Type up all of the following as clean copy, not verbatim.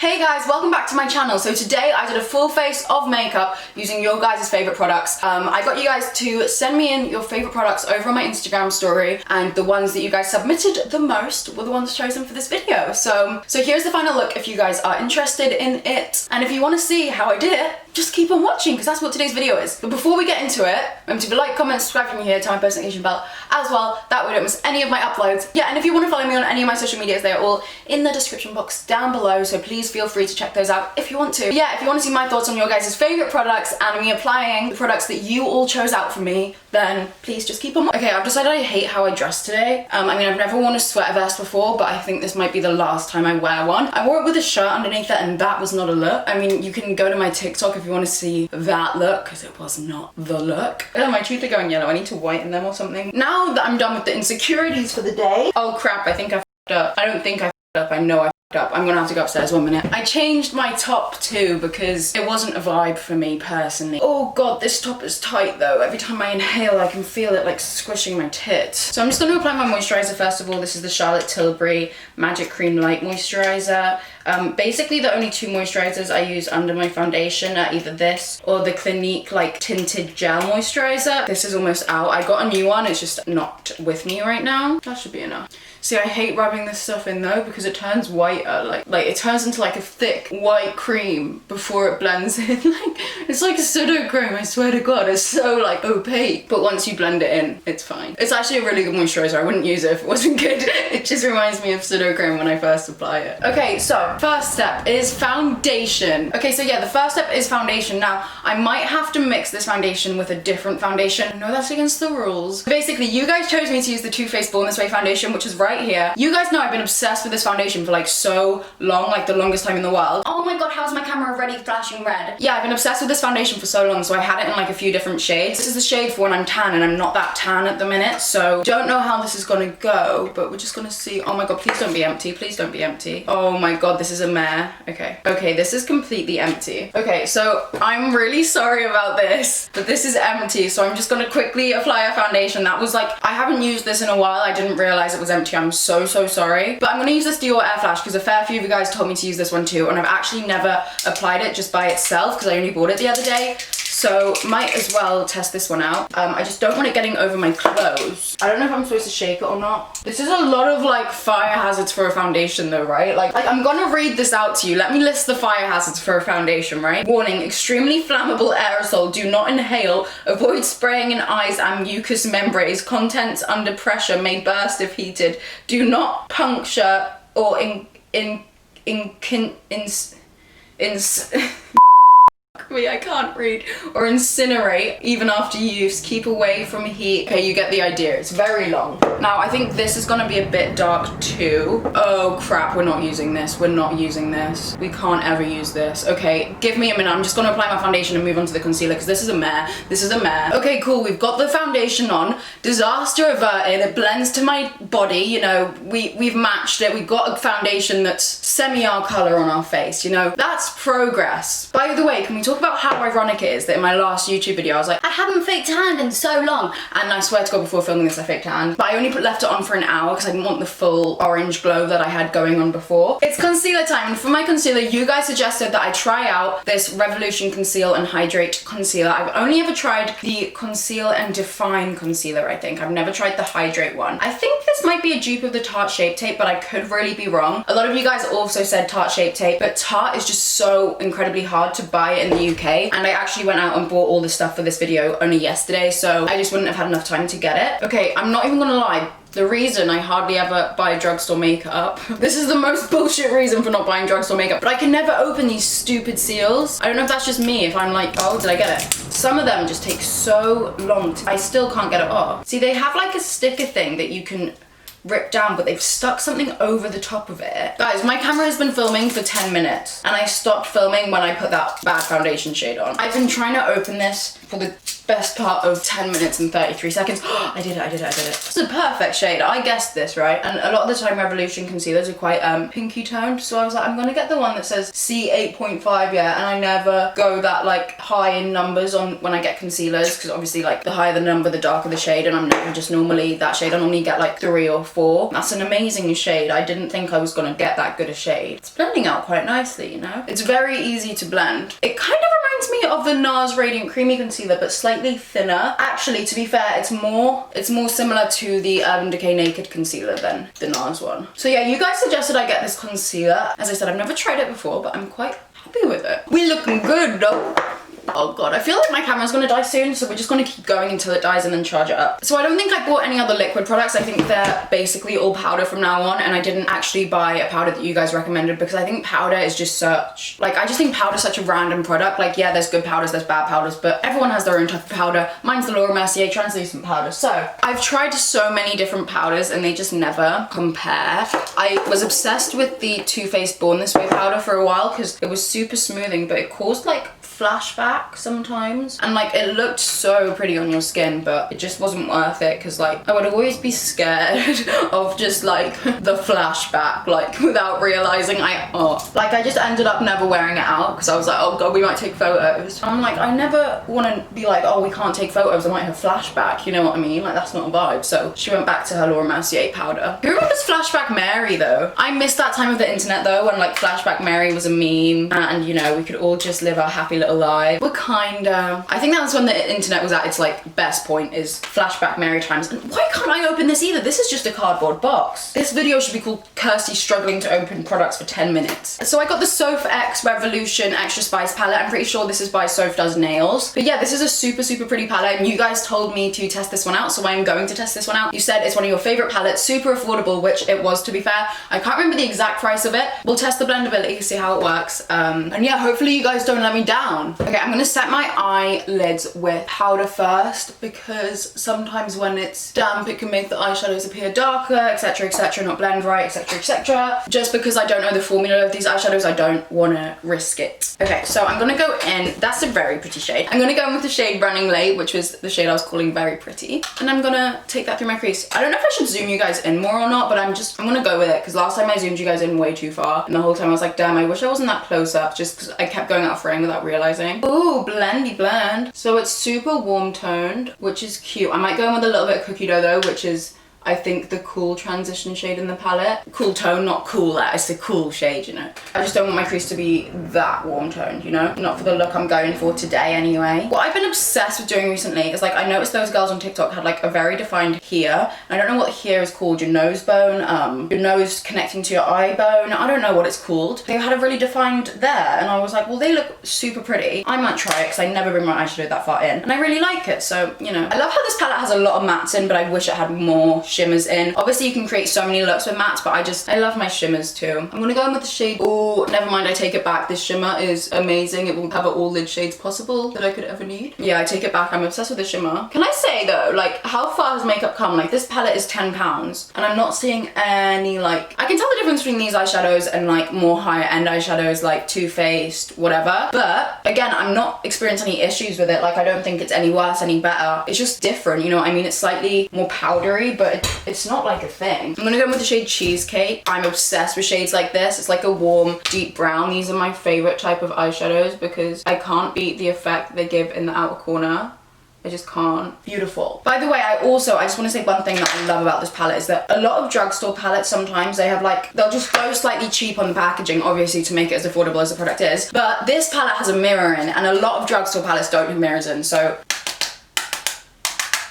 Hey guys, welcome back to my channel. So today I did a full face of makeup using your guys' favorite products. I got you guys to send me in your favorite products over on my Instagram story, and the ones that you guys submitted the most were the ones chosen for this video. So here's the final look if you guys are interested in it. And if you want to see how I did it, just keep on watching because that's what today's video is. But before we get into it, remember to like, comment, subscribe if you're new here, turn my post notification bell as well. That way you don't miss any of my uploads. Yeah, and if you want to follow me on any of my social medias, they are all in the description box down below. So please feel free to check those out if you want to. But yeah, if you want to see my thoughts on your guys' favorite products and me applying the products that you all chose out for me, then please just keep on watching. Okay, I've decided I hate how I dress today. I mean, I've never worn a sweater vest before, but I think this might be the last time I wear one. I wore it with a shirt underneath it and that was not a look. I mean, you can go to my TikTok if you want to see that look, because it was not the look. Oh, my teeth are going yellow. I need to whiten them or something. Now that I'm done with the insecurities for the day. Oh crap, I think I f***ed up. I don't think I f***ed up, I know I f***ed up. I'm gonna have to go upstairs 1 minute. I changed my top too because it wasn't a vibe for me personally. Oh god, this top is tight though. Every time I inhale I can feel it like squishing my tits. So I'm just gonna apply my moisturizer first of all. This is the Charlotte Tilbury Magic Cream Light Moisturizer. Basically the only two moisturizers I use under my foundation are either this or the Clinique like tinted gel moisturizer. This is almost out. I got a new one, it's just not with me right now. That should be enough. See, I hate rubbing this stuff in though because it turns whiter, like it turns into like a thick white cream before it blends in. Like it's like a pseudo cream, I swear to god, it's so like opaque. But once you blend it in, it's fine. It's actually a really good moisturizer. I wouldn't use it if it wasn't good. It just reminds me of pseudo cream when I first apply it. Okay, so first step is foundation. Okay, so yeah, the first step is foundation. Now, I might have to mix this foundation with a different foundation. No, that's against the rules. Basically, you guys chose me to use the Too Faced Born This Way foundation, which is right here. You guys know I've been obsessed with this foundation for like so long, like the longest time in the world. Oh my god, how's my camera already flashing red? Yeah, I've been obsessed with this foundation for so long, so I had it in like a few different shades. This is the shade for when I'm tan, and I'm not that tan at the minute, so don't know how this is gonna go, but we're just gonna see. Oh my god, please don't be empty. Please don't be empty. Oh my god, this is a mess. Okay, this is completely empty. Okay, so I'm really sorry about this, but this is empty, so I'm just gonna quickly apply a foundation. That was like, I haven't used this in a while. I didn't realize it was empty. I'm so sorry. But I'm gonna use this Dior Air Flash because a fair few of you guys told me to use this one too, and I've actually never applied it just by itself because I only bought it the other day. So might as well test this one out. I just don't want it getting over my clothes. I don't know if I'm supposed to shake it or not. This is a lot of like fire hazards for a foundation though, right? Like I'm gonna read this out to you. Let me list the fire hazards for a foundation, right? Warning, extremely flammable aerosol. Do not inhale. Avoid spraying in eyes and mucous membranes. Contents under pressure may burst if heated. Do not puncture or I can't read. Or incinerate even after use. Keep away from heat. Okay, you get the idea. It's very long. Now, I think this is gonna be a bit dark too. Oh crap, we're not using this. We're not using this. We can't ever use this. Okay, give me a minute. I'm just gonna apply my foundation and move on to the concealer because this is a mare. This is a mare. Okay, cool. We've got the foundation on. Disaster averted. It blends to my body. You know, we've matched it. We've got a foundation that's semi our color on our face. You know, that's progress. By the way, can we talk about how ironic it is that in my last YouTube video I was like, I haven't fake tanned in so long, and I swear to god before filming this I fake tanned, but I only left it on for an hour because I didn't want the full orange glow that I had going on before. It's concealer time, and for my concealer you guys suggested that I try out this Revolution Conceal and Hydrate concealer. I've only ever tried the Conceal and Define concealer. I think I've never tried the Hydrate one. I think this might be a dupe of the Tarte Shape Tape, but I could really be wrong. A lot of you guys also said Tarte Shape Tape, but Tarte is just so incredibly hard to buy in the UK, and I actually went out and bought all this stuff for this video only yesterday, so I just wouldn't have had enough time to get it. Okay, I'm not even gonna lie. The reason I hardly ever buy drugstore makeup, this is the most bullshit reason for not buying drugstore makeup, but I can never open these stupid seals. I don't know if that's just me, if I'm like, oh, did I get it? Some of them just take so long I still can't get it off. See, they have like a sticker thing that you can rip down, but they've stuck something over the top of it. Guys, my camera has been filming for 10 minutes and I stopped filming when I put that bad foundation shade on. I've been trying to open this for the best part of 10 minutes and 33 seconds. I did it. It's a perfect shade. I guessed this, right? And a lot of the time Revolution concealers are quite pinky toned, so I was like, I'm gonna get the one that says C8.5, yeah, and I never go that like high in numbers on when I get concealers, because obviously like the higher the number, the darker the shade, and I'm never just normally that shade. I normally get like 3 or 4. That's an amazing shade. I didn't think I was gonna get that good a shade. It's blending out quite nicely, you know? It's very easy to blend. It kind of reminds me of the NARS Radiant Creamy Concealer, but slightly thinner. Actually, to be fair, it's more similar to the Urban Decay Naked Concealer than the NARS one. So yeah, you guys suggested I get this concealer. As I said, I've never tried it before, but I'm quite happy with it. We looking good though. Oh god, I feel like my camera's gonna die soon, so we're just gonna keep going until it dies and then charge it up. So I don't think I bought any other liquid products. I think they're basically all powder from now on, and I didn't actually buy a powder that you guys recommended because I think powder is just such, like, I just think powder's such a random product. Like, yeah, there's good powders, there's bad powders, but everyone has their own type of powder. Mine's the Laura Mercier translucent powder. So I've tried so many different powders and they just never compare. I was obsessed with the Too Faced Born This Way powder for a while because it was super smoothing, but it caused like flashback sometimes, and like it looked so pretty on your skin, but it just wasn't worth it because like I would always be scared of just like the flashback, like without realizing I just ended up never wearing it out because I was like, oh god, we might take photos. I'm like, I never want to be like, oh, we can't take photos, I might have flashback, you know what I mean? Like, that's not a vibe. So she went back to her Laura Mercier powder. Who remembers Flashback Mary though? I missed that time of the internet though, when like Flashback Mary was a meme and you know, we could all just live our happy little life. We're kinda, I think that's when the internet was at its like best point, is Flashback Mary times. And why can't I open this either? This is just a cardboard box. This video should be called Kirsty struggling to open products for 10 minutes. So I got the Soph X Revolution Extra Spice palette. I'm pretty sure this is by Soph Does Nails. But yeah, this is a super, super pretty palette, and you guys told me to test this one out, so I'm going to test this one out. You said it's one of your favorite palettes, super affordable, which it was, to be fair. I can't remember the exact price of it. We'll test the blendability, see how it works. And yeah, hopefully you guys don't let me down. Okay, I'm gonna set my eyelids with powder first, because sometimes when it's damp, it can make the eyeshadows appear darker, etc, not blend right, etc. Just because I don't know the formula of these eyeshadows, I don't wanna risk it. Okay, so I'm gonna go in, that's a very pretty shade. I'm gonna go in with the shade Running Late, which was the shade I was calling very pretty. And I'm gonna take that through my crease. I don't know if I should zoom you guys in more or not, but I'm gonna go with it, because last time I zoomed you guys in way too far, and the whole time I was like, damn, I wish I wasn't that close up, just because I kept going out of frame without realizing. Ooh, blendy blend. So it's super warm toned, which is cute. I might go in with a little bit of Cookie Dough though, which is, I think, the cool transition shade in the palette. Cool tone, not cool, it's the cool shade, you know. I just don't want my crease to be that warm toned, you know? Not for the look I'm going for today anyway. What I've been obsessed with doing recently is like, I noticed those girls on TikTok had like a very defined here. I don't know what here is called, your nose bone, your nose connecting to your eye bone. I don't know what it's called. They had a really defined there, and I was like, well, they look super pretty. I might try it because I never bring my eyeshadow that far in, and I really like it, so, you know. I love how this palette has a lot of mattes in, but I wish it had more shimmers in. Obviously you can create so many looks with mattes, but I love my shimmers too. I'm gonna go in with the shade, oh, never mind, I take it back. This shimmer is amazing. It will cover all lid shades possible that I could ever need. Yeah, I take it back. I'm obsessed with the shimmer. Can I say though, like, how far has makeup come? Like, this palette is £10 and I'm not seeing any, like, I can tell the difference between these eyeshadows and like more higher end eyeshadows like Too Faced, whatever. But again, I'm not experiencing any issues with it. Like, I don't think it's any worse, any better. It's just different, you know what I mean? It's slightly more powdery, but it's not like a thing. I'm gonna go in with the shade Cheesecake. I'm obsessed with shades like this. It's like a warm, deep brown. These are my favorite type of eyeshadows because I can't beat the effect they give in the outer corner. I just can't. Beautiful. By the way, I just want to say one thing that I love about this palette is that a lot of drugstore palettes, sometimes they have like, they'll just go slightly cheap on the packaging, obviously to make it as affordable as the product is. But this palette has a mirror in, and a lot of drugstore palettes don't have mirrors in, so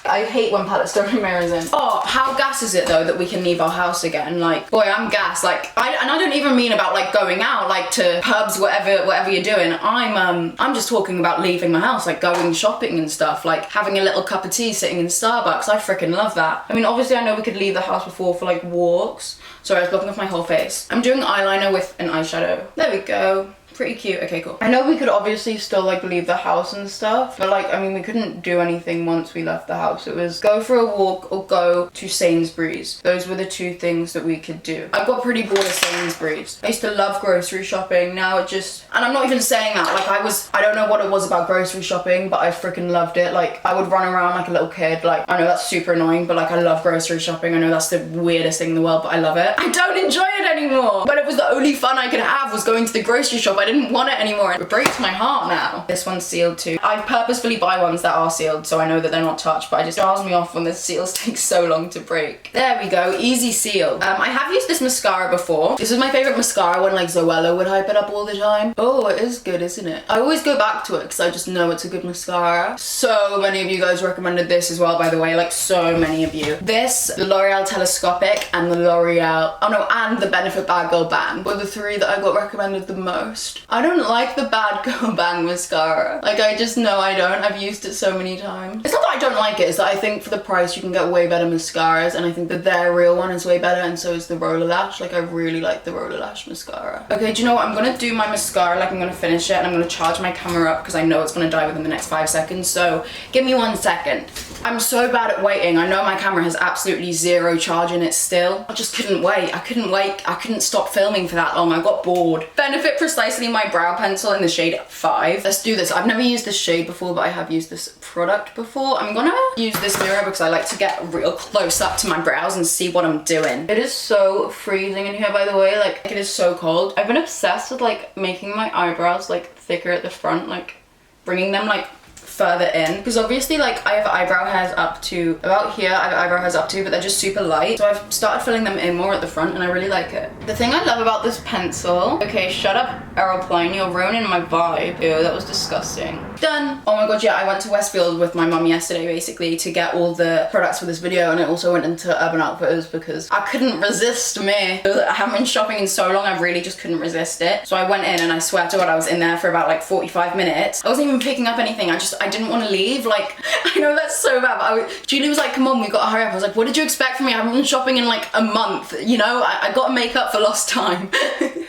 I hate when palettes don't have mirrors in. Oh, how gas is it though that we can leave our house again? Like, boy, I'm gassed. Like, and I don't even mean about like going out, like to pubs, whatever you're doing. I'm just talking about leaving my house, like going shopping and stuff, like having a little cup of tea sitting in Starbucks. I freaking love that. I mean, obviously I know we could leave the house before for like walks. Sorry, I was blocking off my whole face. I'm doing eyeliner with an eyeshadow. There we go. pretty cute. Okay, cool. I know we could obviously still like leave the house and stuff, but like, I mean, we couldn't do anything once we left the house. It was go for a walk or go to Sainsbury's. Those were the two things that we could do. I got pretty bored of Sainsbury's. I used to love grocery shopping. Now it just, and I'm not even saying that, like I don't know what it was about grocery shopping, but I freaking loved it. Like I would run around like a little kid. Like I know that's super annoying, but like I love grocery shopping. I know that's the weirdest thing in the world, but I love it. I don't enjoy it anymore. But it was the only fun I could have was going to the grocery shop. I didn't want it anymore. It breaks my heart now. This one's sealed too. I purposefully buy ones that are sealed so I know that they're not touched, but it just jars me off when the seals take so long to break. There we go, easy seal. I have used this mascara before. This is my favorite mascara when like Zoella would hype it up all the time. Oh, it is good, isn't it? I always go back to it because I just know it's a good mascara. So many of you guys recommended this as well, by the way, like so many of you. This, the L'Oreal Telescopic, and the L'Oreal, oh no, and the Benefit Bad Girl Bang were the three that I got recommended the most. I don't like the Bad Girl Bang mascara. Like I just know I don't. I've used it so many times. It's not that I don't like it, it's that I think for the price you can get way better mascaras, and I think that their real one is way better, and so is the Roller Lash. Like I really like the Roller Lash mascara. Okay, do you know what? I'm gonna do my mascara, like I'm gonna finish it, and I'm gonna charge my camera up because I know it's gonna die within the next 5 seconds, so give me 1 second. I'm so bad at waiting. I know my camera has absolutely zero charge in it still. I just couldn't wait. I couldn't stop filming for that long. I got bored. Benefit Precisely my brow pencil in the shade 5. Let's do this. I've never used this shade before, but I have used this product before. I'm gonna use this mirror because I like to get real close up to my brows and see what I'm doing. It is so freezing in here, by the way. Like, it is so cold. I've been obsessed with like making my eyebrows like thicker at the front, like bringing them like further in, because obviously like I have eyebrow hairs up to about here. I have eyebrow hairs up to, but they're just super light, so I've started filling them in more at the front and I really like it. The thing I love about this pencil, okay, shut up aeroplane, you're ruining my vibe. Ew, that was disgusting. Done. Oh my god, yeah, I went to Westfield with my mum yesterday basically to get all the products for this video, and I also went into Urban Outfitters because I couldn't resist me. I haven't been shopping in so long, I really just couldn't resist it. So I went in and I swear to god I was in there for about like 45 minutes. I wasn't even picking up anything. I didn't want to leave. Like, I know that's so bad, but Julie was like, come on, we gotta hurry up. I was like, what did you expect from me? I haven't been shopping in like a month, you know? I gotta make up for lost time.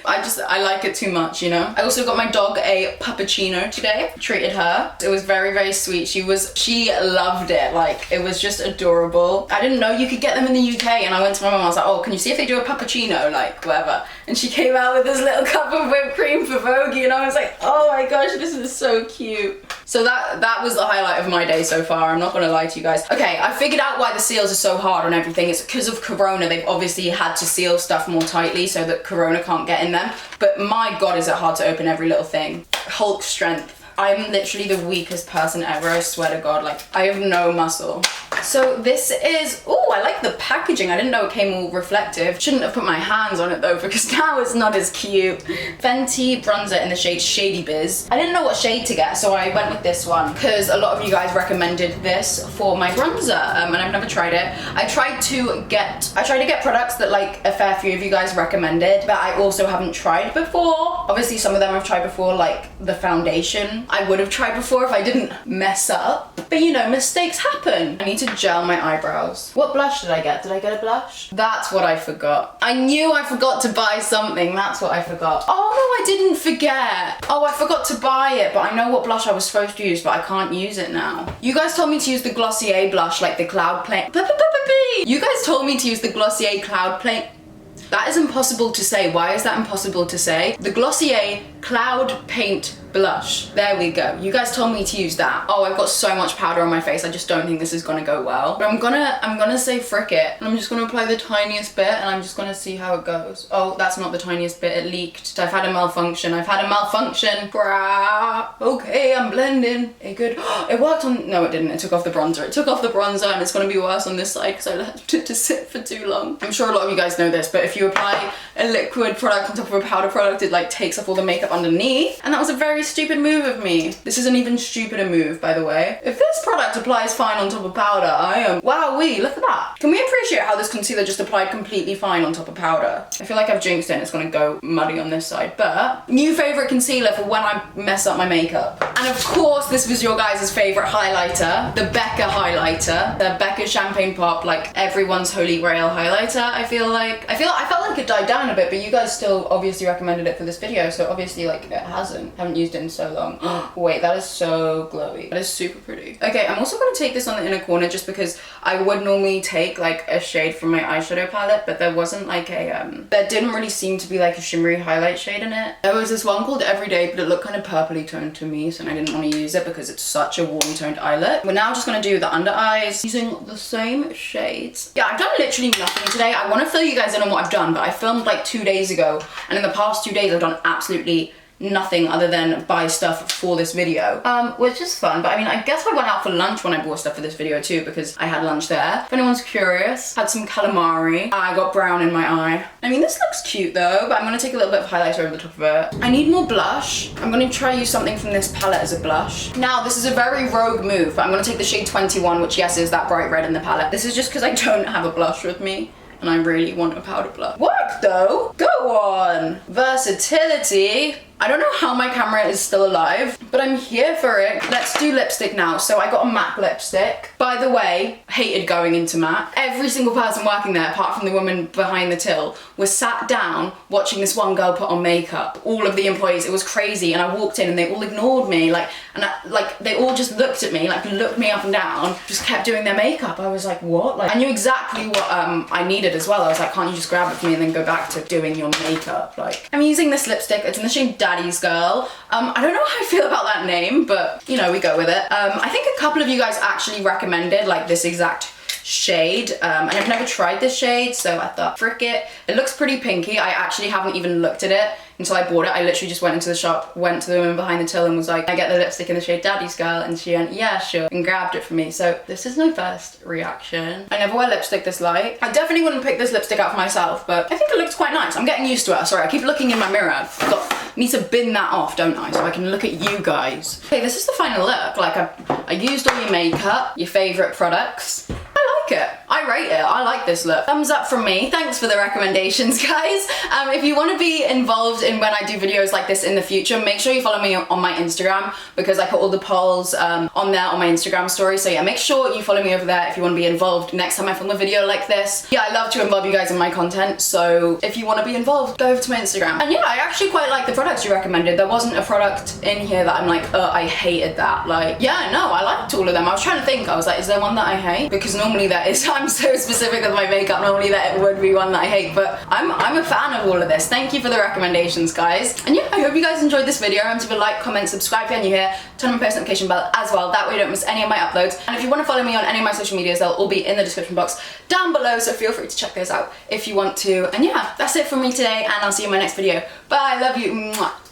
I like it too much, you know? I also got my dog a puppuccino today. Treated her. It was very, very sweet. She loved it. Like, it was just adorable. I didn't know you could get them in the UK, and I went to my mum, I was like, oh, can you see if they do a puppuccino? Like, whatever. And she came out with this little cup of whipped cream for Vogie, and I was like, oh my gosh, this is so cute. So that was the highlight of my day so far. I'm not gonna lie to you guys. Okay, I figured out why the seals are so hard on everything. It's because of Corona. They've obviously had to seal stuff more tightly so that Corona can't get in them. But my god, is it hard to open every little thing. Hulk strength. I'm literally the weakest person ever, I swear to god. Like, I have no muscle. So this is, oh, I like the packaging. I didn't know it came all reflective. Shouldn't have put my hands on it though, because now it's not as cute. Fenty bronzer in the shade Shady Biz. I didn't know what shade to get, so I went with this one because a lot of you guys recommended this for my bronzer, and I've never tried it. I tried to get products that like a fair few of you guys recommended, but I also haven't tried before. Obviously some of them I've tried before, like the foundation I would have tried before if I didn't mess up. But you know, mistakes happen. I need to gel my eyebrows. What blush did I get? Did I get a blush? That's what I forgot. I knew I forgot to buy something. That's what I forgot. Oh no, I didn't forget. Oh, I forgot to buy it, but I know what blush I was supposed to use, but I can't use it now. You guys told me to use the Glossier blush, like the Cloud Paint. You guys told me to use the Glossier Cloud Paint. That is impossible to say. Why is that impossible to say? The Glossier Cloud Paint blush. There we go. You guys told me to use that. Oh, I've got so much powder on my face. I just don't think this is gonna go well. But I'm gonna say frick it. And I'm just gonna apply the tiniest bit, and I'm just gonna see how it goes. Oh, that's not the tiniest bit. It leaked. I've had a malfunction. Brah. Okay, I'm blending. It good. It worked on, no it didn't. It took off the bronzer. It took off the bronzer, and it's gonna be worse on this side because I left it to sit for too long. I'm sure a lot of you guys know this, but if you apply a liquid product on top of a powder product, it like takes off all the makeup underneath. And that was a very very stupid move of me. This is an even stupider move, by the way. If this product applies fine on top of powder, I am... Wowee, look at that. Can we appreciate how this concealer just applied completely fine on top of powder? I feel like I've jinxed it and it's gonna go muddy on this side, but new favorite concealer for when I mess up my makeup. And of course, this was your guys' favorite highlighter, the Becca highlighter, the Becca Champagne Pop, like everyone's holy grail highlighter. I felt like it died down a bit, but you guys still obviously recommended it for this video, so obviously like it hasn't. Haven't used it in so long. Wait, that is so glowy. That is super pretty. Okay, I'm also gonna take this on the inner corner just because I would normally take like a shade from my eyeshadow palette, but there wasn't like a, there didn't really seem to be like a shimmery highlight shade in it. There was this one called Everyday, but it looked kind of purpley toned to me, so I didn't want to use it because it's such a warm toned eyelet. We're now just gonna do the under eyes using the same shades. Yeah, I've done literally nothing today. I want to fill you guys in on what I've done, but I filmed like 2 days ago, and in the past 2 days I've done absolutely nothing other than buy stuff for this video, which is fun. But I mean, I guess I went out for lunch when I bought stuff for this video too, because I had lunch there. If anyone's curious, had some calamari. I got brown in my eye. I mean, this looks cute though, but I'm gonna take a little bit of highlighter over the top of it. I need more blush. I'm gonna try use something from this palette as a blush. Now, this is a very rogue move, but I'm gonna take the shade 21, which yes, is that bright red in the palette. This is just because I don't have a blush with me, and I really want a powder blush. Work though, go on. Versatility. I don't know how my camera is still alive, but I'm here for it. Let's do lipstick now. So I got a MAC lipstick. By the way, hated going into MAC. Every single person working there, apart from the woman behind the till, was sat down watching this one girl put on makeup. All of the employees, it was crazy. And I walked in and they all ignored me. They all just looked at me, like looked me up and down, just kept doing their makeup. I was like, what? Like, I knew exactly what I needed as well. I was like, can't you just grab it for me and then go back to doing your makeup? Like, I'm using this lipstick. It's in the shade Daddy's Girl. I don't know how I feel about that name, but you know, we go with it. I think a couple of you guys actually recommended like this exact shade, and I've never tried this shade, so I thought, frick it. It looks pretty pinky. I actually haven't even looked at it until I bought it. I literally just went into the shop, went to the woman behind the till and was like, I get the lipstick in the shade Daddy's Girl, and she went, yeah, sure, and grabbed it for me. So this is my first reaction. I never wear lipstick this light. I definitely wouldn't pick this lipstick out for myself, but I think it looks quite nice. I'm getting used to it. Sorry, I keep looking in my mirror. I need to bin that off, don't I, so I can look at you guys. Okay, this is the final look. Like, I used all your makeup, your favorite products. I rate it. I like this look. Thumbs up from me. Thanks for the recommendations, guys. If you want to be involved in when I do videos like this in the future, make sure you follow me on my Instagram, because I put all the polls on there on my Instagram story. So yeah, make sure you follow me over there if you want to be involved next time I film a video like this. Yeah, I love to involve you guys in my content, so if you want to be involved, go over to my Instagram. And yeah, I actually quite like the products you recommended. There wasn't a product in here that I'm like, I hated that. Like, yeah, no, I liked all of them. I was trying to think. I was like, is there one that I hate? Because normally there is. I'm so specific with my makeup, normally that it would be one that I hate, but I'm a fan of all of this. Thank you for the recommendations, guys. And yeah, I hope you guys enjoyed this video. Remember to like, comment, subscribe if you're new here, turn on my post notification bell as well, that way you don't miss any of my uploads. And if you want to follow me on any of my social medias, they'll all be in the description box down below, so feel free to check those out if you want to. And yeah, that's it from me today, and I'll see you in my next video. Bye, love you. Mwah.